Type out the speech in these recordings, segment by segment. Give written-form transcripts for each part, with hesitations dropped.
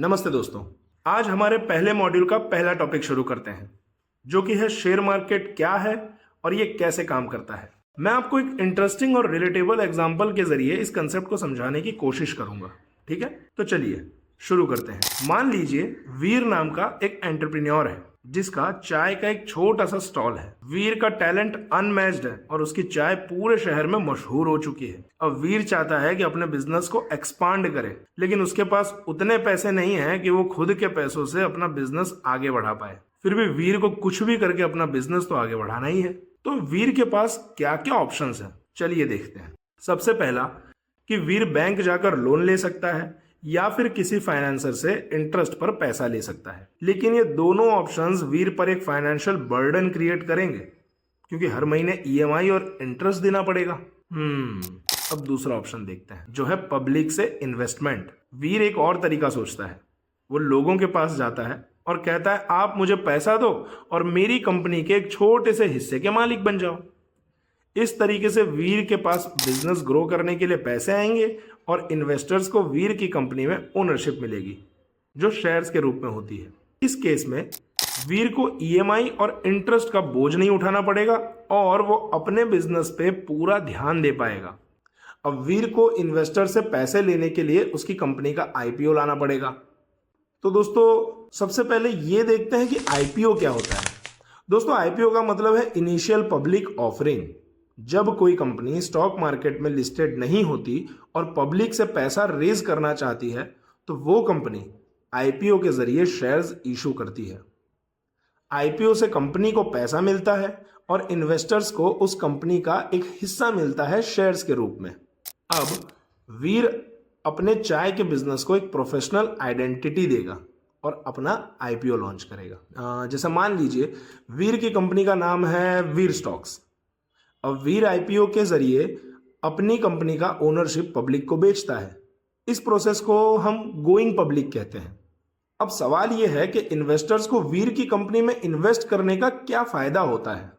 नमस्ते दोस्तों। आज हमारे पहले मॉड्यूल का पहला टॉपिक शुरू करते हैं, जो कि है शेयर मार्केट क्या है और ये कैसे काम करता है। मैं आपको एक इंटरेस्टिंग और रिलेटेबल एग्जांपल के जरिए इस कंसेप्ट को समझाने की कोशिश करूंगा। ठीक है, तो चलिए शुरू करते हैं। मान लीजिए वीर नाम का एक एंटरप्रेन्योर है जिसका चाय का एक छोटा सा स्टॉल है। वीर का टैलेंट अनमैच्ड है और उसकी चाय पूरे शहर में मशहूर हो चुकी है। अब वीर चाहता है कि अपने बिजनेस को एक्सपांड करे, लेकिन उसके पास उतने पैसे नहीं है कि वो खुद के पैसों से अपना बिजनेस आगे बढ़ा पाए। फिर भी वीर को कुछ भी करके अपना बिजनेस तो आगे बढ़ाना ही है। तो वीर के पास क्या क्या ऑप्शंस हैं, चलिए देखते हैं। सबसे पहला कि वीर बैंक जाकर लोन ले सकता है या फिर किसी फाइनेंसर से इंटरेस्ट पर पैसा ले सकता है। लेकिन ये दोनों ऑप्शंस वीर पर एक फाइनेंशियल बर्डन क्रिएट करेंगे, क्योंकि हर महीने ईएमआई और इंटरेस्ट देना पड़ेगा। अब दूसरा ऑप्शन देखते हैं, जो है पब्लिक से इन्वेस्टमेंट। वीर एक और तरीका सोचता है। वो लोगों के पास जाता है और कहता है आप मुझे पैसा दो और मेरी कंपनी के एक छोटे से हिस्से के मालिक बन जाओ। इस तरीके से वीर के पास बिजनेस ग्रो करने के लिए पैसे आएंगे और इन्वेस्टर्स को वीर की कंपनी में ओनरशिप मिलेगी, जो शेयर्स के रूप में होती है। इस केस में वीर को ईएमआई और इंटरेस्ट का बोझ नहीं उठाना पड़ेगा और वो अपने बिजनेस पे पूरा ध्यान दे पाएगा। अब वीर को इन्वेस्टर से पैसे लेने के लिए उसकी कंपनी का आईपीओ लाना पड़ेगा। तो दोस्तों सबसे पहले ये देखते हैं कि आईपीओ क्या होता है। दोस्तों आईपीओ का मतलब है इनिशियल पब्लिक ऑफरिंग। जब कोई कंपनी स्टॉक मार्केट में लिस्टेड नहीं होती और पब्लिक से पैसा रेज करना चाहती है, तो वो कंपनी आईपीओ के जरिए शेयर्स इशू करती है। आईपीओ से कंपनी को पैसा मिलता है और इन्वेस्टर्स को उस कंपनी का एक हिस्सा मिलता है शेयर्स के रूप में। अब वीर अपने चाय के बिजनेस को एक प्रोफेशनल आइडेंटिटी देगा और अपना आईपीओ लॉन्च करेगा। जैसे मान लीजिए वीर की कंपनी का नाम है वीर स्टॉक्स। अब वीर आईपीओ के जरिए अपनी कंपनी का ओनरशिप पब्लिक को बेचता है। इस प्रोसेस को हम गोइंग पब्लिक कहते हैं। अब सवाल यह है कि इन्वेस्टर्स को वीर की कंपनी में इन्वेस्ट करने का क्या फायदा होता है।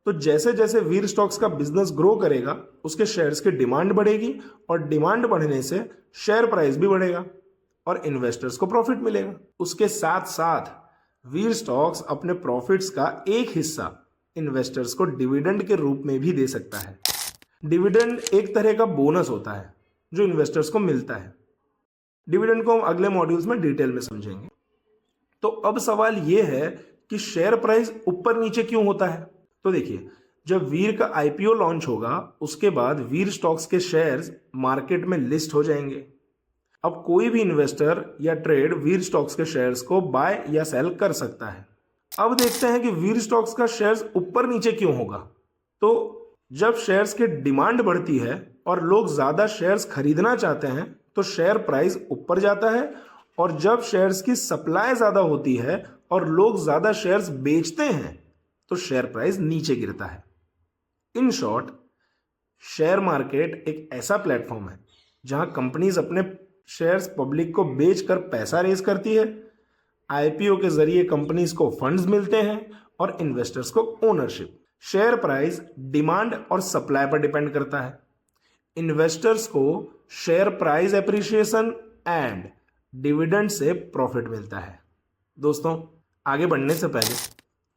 तो जैसे जैसे वीर स्टॉक्स का बिजनेस ग्रो करेगा, उसके शेयर्स की डिमांड बढ़ेगी और डिमांड बढ़ने से शेयर प्राइस भी बढ़ेगा और इन्वेस्टर्स को प्रॉफिट मिलेगा। उसके साथ साथ वीर स्टॉक्स अपने प्रॉफिट्स का एक हिस्सा इन्वेस्टर्स को डिविडेंड के रूप में भी दे सकता है। डिविडेंड एक तरह का बोनस होता है जो इन्वेस्टर्स को मिलता है। डिविडेंड को हम अगले मॉड्यूल्स में डिटेल में समझेंगे। तो अब सवाल यह है कि शेयर प्राइस ऊपर नीचे क्यों होता है। तो देखिए, जब वीर का आईपीओ लॉन्च होगा उसके बाद वीर स्टॉक्स के शेयर्स मार्केट में लिस्ट हो जाएंगे। अब कोई भी इन्वेस्टर या ट्रेड वीर स्टॉक्स के शेयर्स को बाय या सेल कर सकता है। अब देखते हैं कि वीर स्टॉक्स का शेयर्स ऊपर नीचे क्यों होगा। तो जब शेयर्स की डिमांड बढ़ती है और लोग ज्यादा शेयर्स खरीदना चाहते हैं तो शेयर प्राइस ऊपर जाता है, और जब शेयर्स की सप्लाई ज्यादा होती है और लोग ज्यादा शेयर्स बेचते हैं तो शेयर प्राइस नीचे गिरता है। इन शॉर्ट, शेयर मार्केट एक ऐसा प्लेटफॉर्म है जहां कंपनीज अपने शेयर्स पब्लिक को बेचकर पैसा रेज करती है। आईपीओ के जरिए कंपनीज को फंड्स मिलते हैं और इन्वेस्टर्स को ओनरशिप। शेयर प्राइस डिमांड और सप्लाई पर डिपेंड करता है। इन्वेस्टर्स को share price appreciation and dividend से प्रॉफिट मिलता है। दोस्तों आगे बढ़ने से पहले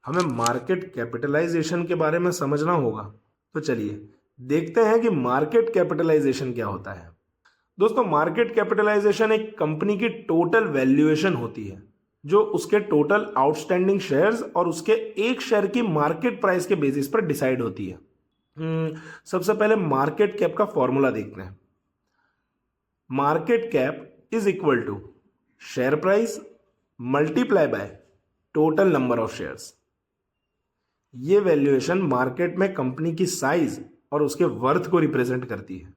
हमें मार्केट कैपिटलाइजेशन के बारे में समझना होगा। तो चलिए देखते हैं कि मार्केट कैपिटलाइजेशन क्या होता है। दोस्तों मार्केट कैपिटलाइजेशन एक कंपनी की टोटल वैल्यूएशन होती है, जो उसके टोटल आउटस्टैंडिंग शेयर्स और उसके एक शेयर की मार्केट प्राइस के बेसिस पर डिसाइड होती है। सबसे पहले मार्केट कैप का फॉर्मूला देखते हैं। Market cap is equal to share price multiply by total number of shares. ये वैल्यूएशन मार्केट में कंपनी की साइज और उसके वर्थ को रिप्रेजेंट करती है।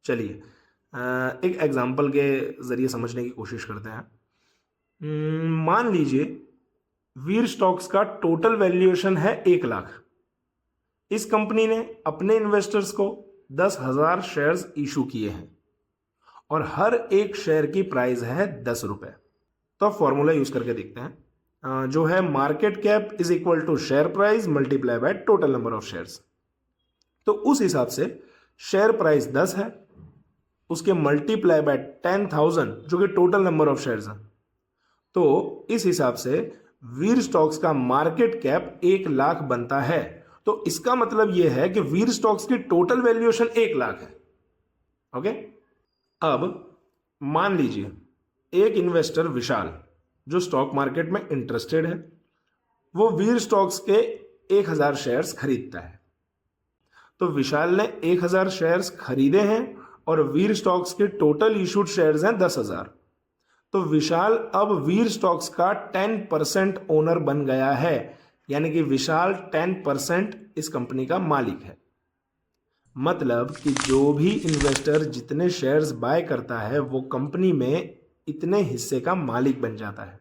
चलिए एक एग्जांपल के जरिए समझने की कोशिश करते हैं। मान लीजिए वीर स्टॉक्स का टोटल वैल्यूएशन है 1,00,000। इस कंपनी ने अपने इन्वेस्टर्स को 10,000 शेयर्स इशू किए हैं और हर एक शेयर की प्राइस है 10 रुपए। तो अब फॉर्मूला यूज करके देखते हैं, जो है market cap is equal to share price multiply by total number of shares. तो उस हिसाब से शेयर प्राइस 10 है उसके मल्टीप्लाई बाय 10,000 जो कि टोटल नंबर ऑफ शेयर्स हैं, तो इस हिसाब से वीर स्टॉक्स का मार्केट कैप 1 लाख बनता है। तो इसका मतलब यह है कि वीर स्टॉक्स की टोटल वैल्यूएशन 1 लाख है। ओके, अब मान लीजिए एक इन्वेस्टर विशाल जो स्टॉक मार्केट में इंटरेस्टेड है, वो वीर स्टॉक्स के 1000 शेयर्स खरीदता है। तो विशाल ने 1000 शेयर्स खरीदे हैं और वीर स्टॉक्स के टोटल इशूड शेयर्स हैं 10,000। तो विशाल अब वीर स्टॉक्स का 10% ओनर बन गया है, यानी कि विशाल 10% इस कंपनी का मालिक है। मतलब कि जो भी इन्वेस्टर जितने शेयर्स बाय करता है वो कंपनी में इतने हिस्से का मालिक बन जाता है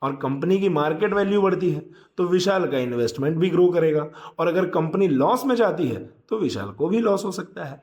और कंपनी की मार्केट वैल्यू बढ़ती है तो विशाल का इन्वेस्टमेंट भी ग्रो करेगा, और अगर कंपनी लॉस में जाती है तो विशाल को भी लॉस हो सकता है।